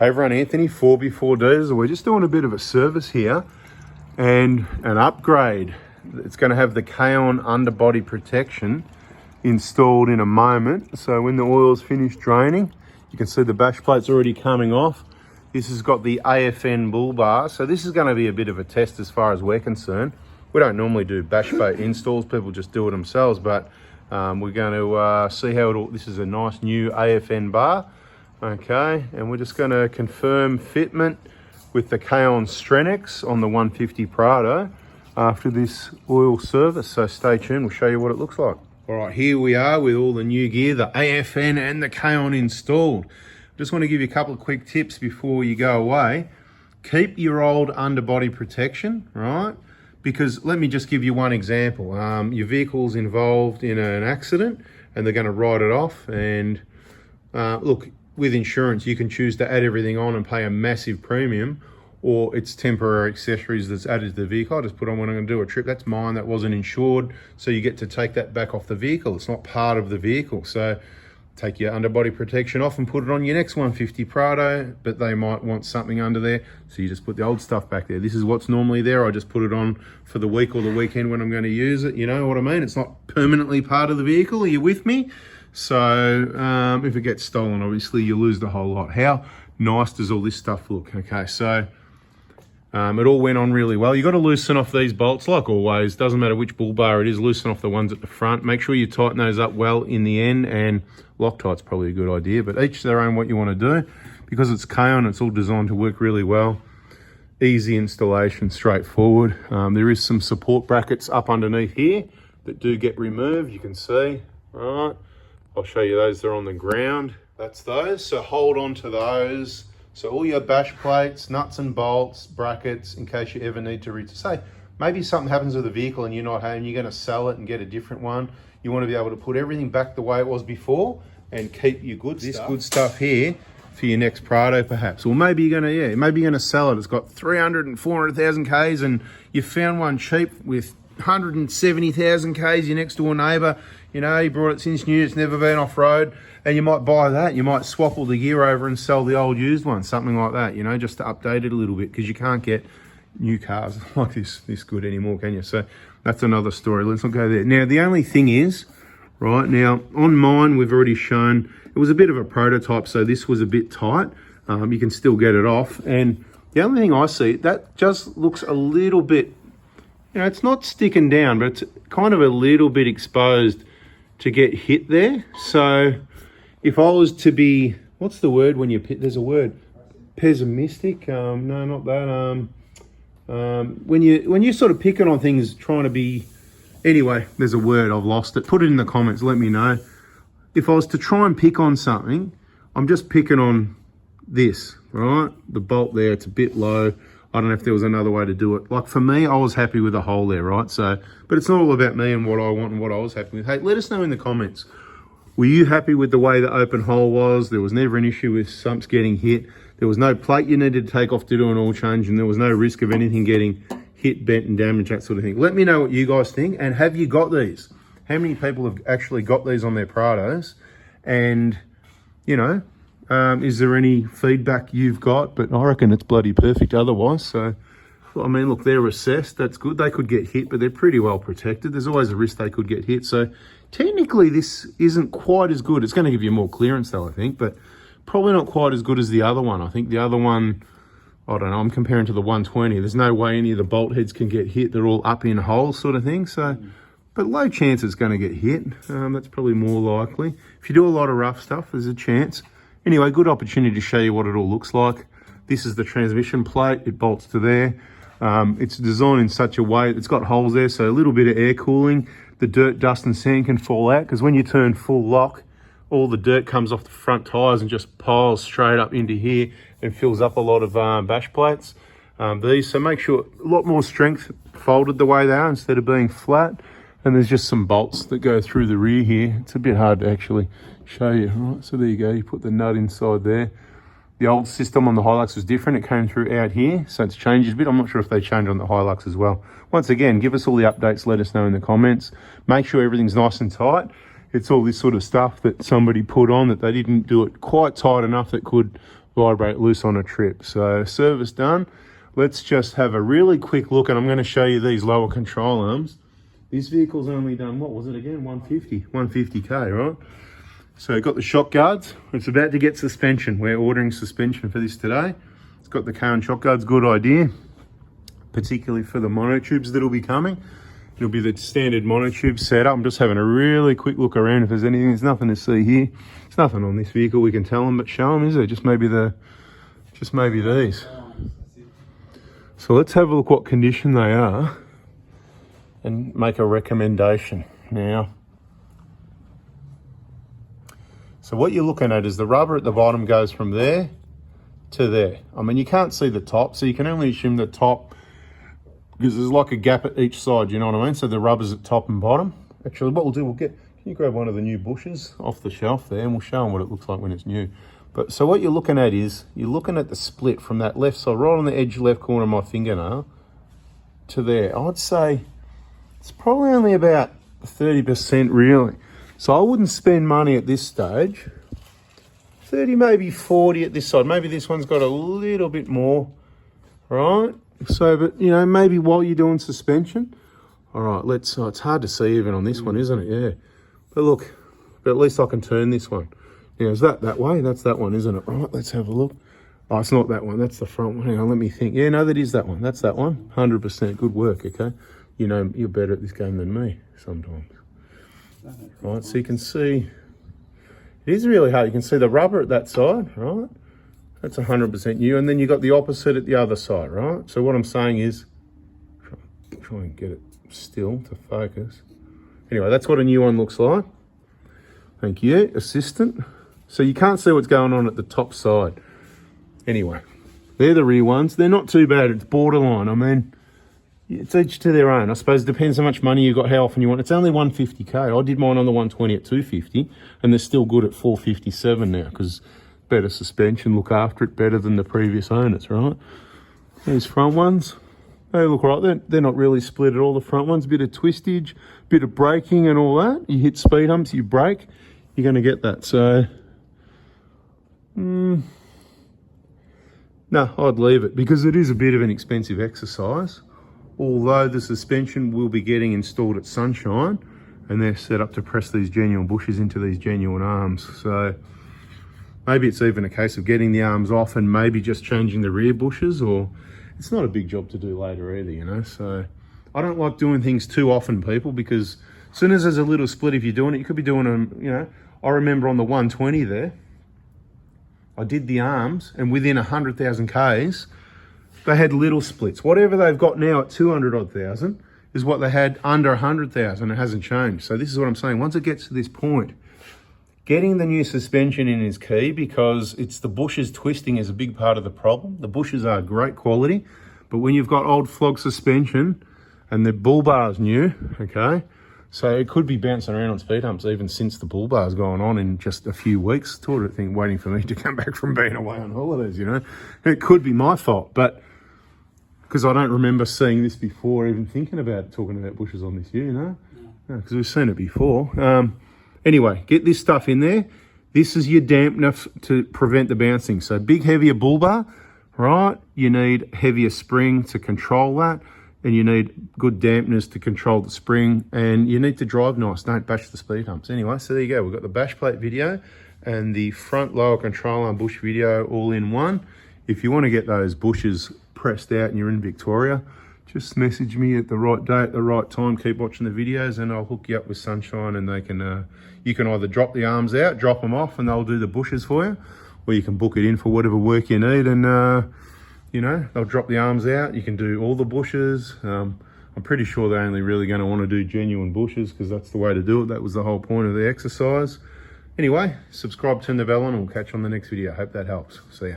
Hey everyone, Anthony, 4B4 Diesel. We're just doing a bit of a service here and an upgrade. It's going to have the Kaon underbody protection installed in a moment. So when the oil's finished draining, you can see the bash plate's already coming off. This has got the AFN bull bar. So this is going to be a bit of a test as far as we're concerned. We don't normally do bash plate installs, people just do it themselves, but we're going to see how it all, this is a nice new AFN bar. Okay, and we're just going to confirm fitment with the Kaon Strenex on the 150 Prado after this oil service. So stay tuned, we'll show you what it looks like. All right, here we are with all the new gear, the AFN and the Kaon installed. Just want to give you a couple of quick tips before you go away. Keep your old underbody protection, right? Because let me just give you one example. Your vehicle's involved in an accident and they're going to write it off. And look, with insurance, you can choose to add everything on and pay a massive premium, or it's temporary accessories that's added to the vehicle. I just put on when I'm going to do a trip. That's mine, that wasn't insured. So you get to take that back off the vehicle. It's not part of the vehicle. So take your underbody protection off and put it on your next 150 Prado, but they might want something under there. So you just put the old stuff back there. This is what's normally there. I just put it on for the week or the weekend when I'm going to use it. You know what I mean? It's not permanently part of the vehicle. Are you with me? So if it gets stolen, obviously you lose the whole lot. How nice does all this stuff look? Okay, so it all went on really well. You got to loosen off these bolts like always. Doesn't matter which bull bar it is, loosen off the ones at the front. Make sure you tighten those up well in the end, and Loctite's probably a good idea, but each their own what you want to do. Because it's Kaon, it's all designed to work really well. Easy installation, straightforward. There is some support brackets up underneath here that do get removed, you can see. All right, I'll show you those, they're on the ground. That's those, so hold on to those. So all your bash plates, nuts and bolts, brackets, in case you ever need to say, maybe something happens with the vehicle and you're not home, you're gonna sell it and get a different one. You wanna be able to put everything back the way it was before and keep your good stuff. This good stuff here for your next Prado perhaps. Or maybe you're gonna, maybe you're gonna sell it. It's got 300 and 400,000 Ks and you found one cheap with 170,000 Ks, your next door neighbor, you know, he brought it since new, it's never been off-road, and you might buy that. You might swap all the gear over and sell the old used one, something like that, you know, just to update it a little bit, because you can't get new cars like this good anymore, can you? So that's another story. Let's not go there. Now, the only thing is, right now, on mine, we've already shown, it was a bit of a prototype, so this was a bit tight. You can still get it off, and the only thing I see, that just looks a little bit, you know, it's not sticking down, but it's kind of a little bit exposed to get hit there. So if I was to be, what's the word when you, there's a word, pessimistic? No, not that. When you're sort of picking on things, trying to be, anyway, there's a word, I've lost it. Put it in the comments, let me know. If I was to try and pick on something, I'm just picking on this, right? The bolt there, it's a bit low. I don't know if there was another way to do it. Like for me, I was happy with the hole there, right? So, but it's not all about me and what I want and what I was happy with. Hey, let us know in the comments. Were you happy with the way the open hole was? There was never an issue with sumps getting hit. There was no plate you needed to take off to do an oil change, and there was no risk of anything getting hit, bent and damaged, that sort of thing. Let me know what you guys think, and have you got these? How many people have actually got these on their Prados? And, you know, is there any feedback you've got? But I reckon it's bloody perfect otherwise. So, I mean, look, they're assessed. That's good. They could get hit, but they're pretty well protected. There's always a risk they could get hit. So technically this isn't quite as good. It's going to give you more clearance though, I think, but probably not quite as good as the other one. I think the other one, I don't know, I'm comparing to the 120. There's no way any of the bolt heads can get hit. They're all up in holes sort of thing. So, but low chance it's going to get hit. That's probably more likely. If you do a lot of rough stuff, there's a chance. Anyway, good opportunity to show you what it all looks like. This is the transmission plate. It bolts to there. It's designed in such a way, it's got holes there, so a little bit of air cooling. The dirt, dust and sand can fall out, because when you turn full lock, all the dirt comes off the front tyres and just piles straight up into here and fills up a lot of bash plates. So make sure, a lot more strength folded the way they are instead of being flat. And there's just some bolts that go through the rear here. It's a bit hard to actually show you. Right, so there you go, you put the nut inside there. The old system on the Hilux was different. It came through out here, so it's changed a bit. I'm not sure if they changed on the Hilux as well. Once again, give us all the updates, let us know in the comments. Make sure everything's nice and tight. It's all this sort of stuff that somebody put on that they didn't do it quite tight enough that could vibrate loose on a trip. So service done. Let's just have a really quick look, and I'm going to show you these lower control arms. This vehicle's only done, what was it again? 150k, right? So got the shock guards. It's about to get suspension. We're ordering suspension for this today. It's got the Kaon shock guards, good idea, particularly for the monotubes that'll be coming. It'll be the standard monotube setup. I'm just having a really quick look around if there's anything. There's nothing to see here. There's nothing on this vehicle we can tell them, but show them, is there? Just maybe these. So let's have a look what condition they are and make a recommendation. Now, so what you're looking at is the rubber at the bottom goes from there to there. I mean, you can't see the top, so you can only assume the top, because there's like a gap at each side, you know what I mean? So the rubber's at top and bottom. Actually, what we'll do, can you grab one of the new bushes off the shelf there, and we'll show them what it looks like when it's new. But so what you're looking at is, you're looking at the split from that left side, right on the edge left corner of my fingernail, to there. I'd say it's probably only about 30% really. So I wouldn't spend money at this stage. 30, maybe 40 at this side. Maybe this one's got a little bit more, right? So, but you know, maybe while you're doing suspension. All right, it's hard to see even on this one, isn't it? Yeah. But look, at least I can turn this one. Yeah, is that way? That's that one, isn't it? Right, let's have a look. Oh, it's not that one. That's the front one. Hang on, let me think. Yeah, no, that is that one. That's that one. 100%. Good work, okay? You know, you're better at this game than me sometimes. Right, so you can see, it is really hard. You can see the rubber at that side, right? That's 100% new. And then you got the opposite at the other side, right? So what I'm saying is, try and get it still to focus. Anyway, that's what a new one looks like. Thank you, assistant. So you can't see what's going on at the top side. Anyway, they're the rear ones. They're not too bad. It's borderline. I mean, it's each to their own. I suppose it depends how much money you got, how often you want. It's only 150k. I did mine on the 120 at 250, and they're still good at 457 now because better suspension, look after it better than the previous owners, right? These front ones, they look right. They're not really split at all. The front ones, bit of twistage, bit of braking and all that. You hit speed humps, you brake, you're going to get that. So, no, I'd leave it because it is a bit of an expensive exercise. Although the suspension will be getting installed at Sunshine, and they're set up to press these genuine bushes into these genuine arms. So maybe it's even a case of getting the arms off and maybe just changing the rear bushes, or it's not a big job to do later either, you know. So I don't like doing things too often, people, because as soon as there's a little split, if you're doing it, you could be doing them, you know. I remember on the 120 there, I did the arms, and within 100,000 Ks, they had little splits. Whatever they've got now at 200 odd thousand is what they had under 100,000. It hasn't changed. So this is what I'm saying. Once it gets to this point, getting the new suspension in is key, because it's the bushes twisting is a big part of the problem. The bushes are great quality, but when you've got old flog suspension and the bull bar's new, okay, so it could be bouncing around on speed humps even since the bull bar's gone on in just a few weeks. Sort of thing, waiting for me to come back from being away on holidays, you know. It could be my fault, but because I don't remember seeing this before, even thinking about talking about bushes on this year, you know, because we've seen it before. Anyway, get this stuff in there. This is your dampener to prevent the bouncing. So big, heavier bull bar, right? You need heavier spring to control that, and you need good dampeners to control the spring, and you need to drive nice. Don't bash the speed humps. Anyway, so there you go. We've got the bash plate video and the front lower control arm bush video all in one. If you want to get those bushes pressed out and you're in Victoria, just message me at the right day, at the right time. Keep watching the videos and I'll hook you up with Sunshine, and they can, you can either drop the arms out, drop them off, and they'll do the bushes for you, or you can book it in for whatever work you need, and you know, they'll drop the arms out. You can do all the bushes. I'm pretty sure they're only really going to want to do genuine bushes because that's the way to do it. That was the whole point of the exercise. Anyway, subscribe, turn the bell on, and we'll catch you on the next video. Hope that helps. See ya.